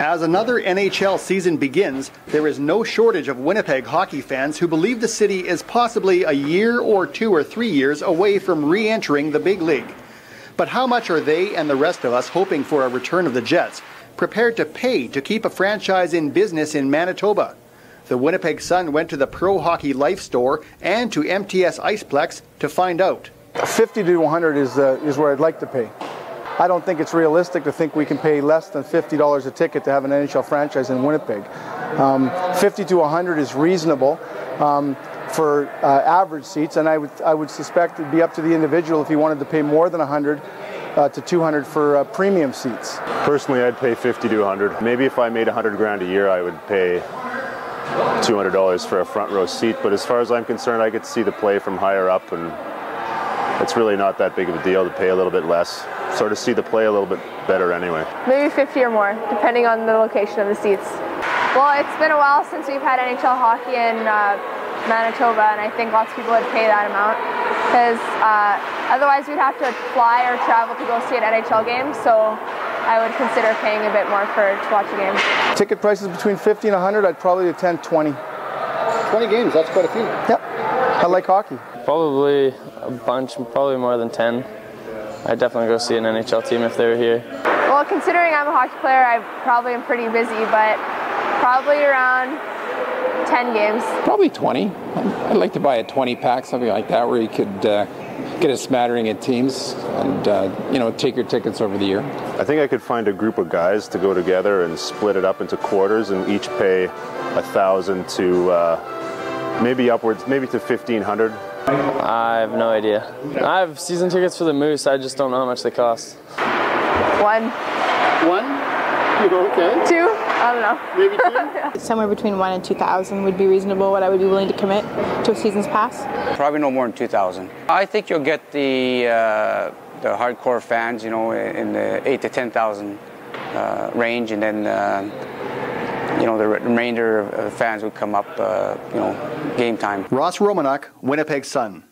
As another NHL season begins, there is no shortage of Winnipeg hockey fans who believe the city is possibly a year or 2 or 3 years away from re-entering the big league. But how much are they and the rest of us hoping for a return of the Jets, prepared to pay to keep a franchise in business in Manitoba? The Winnipeg Sun went to the Pro Hockey Life store and to MTS Iceplex to find out. 50 to 100 is where I'd like to pay. I don't think it's realistic to think we can pay less than $50 a ticket to have an NHL franchise in Winnipeg. 50 to 100 is reasonable for average seats, and I would suspect it'd be up to the individual if he wanted to pay more than 100 to 200 for premium seats. Personally, I'd pay 50 to 100. Maybe if I made $100,000 a year, I would pay $200 for a front row seat. But as far as I'm concerned, I get to see the play from higher up, and it's really not that big of a deal to pay a little bit less. Sort of see the play a little bit better anyway. Maybe 50 or more, depending on the location of the seats. Well, it's been a while since we've had NHL hockey in Manitoba, and I think lots of people would pay that amount because otherwise we'd have to fly or travel to go see an NHL game, so I would consider paying a bit more to watch a game. Ticket prices between 50 and 100, I'd probably attend 20. 20 games, that's quite a few. Yep, I like hockey. Probably a bunch, probably more than 10. I'd definitely go see an NHL team if they were here. Well, considering I'm a hockey player, I probably am pretty busy, but probably around 10 games. Probably 20. I'd like to buy a 20-pack, something like that, where you could get a smattering of teams and take your tickets over the year. I think I could find a group of guys to go together and split it up into quarters and each pay $1,000 to maybe upwards, maybe to $1,500. I have no idea. I have season tickets for the Moose. I just don't know how much they cost. One. Okay. 2? I don't know. Maybe 2? Somewhere between 1 and 2,000 would be reasonable, what I would be willing to commit to a season's pass. Probably no more than 2,000. I think you'll get the hardcore fans, in the 8 to 10,000 range, and then the remainder of fans would come up, game time. Ross Romanuk, Winnipeg Sun.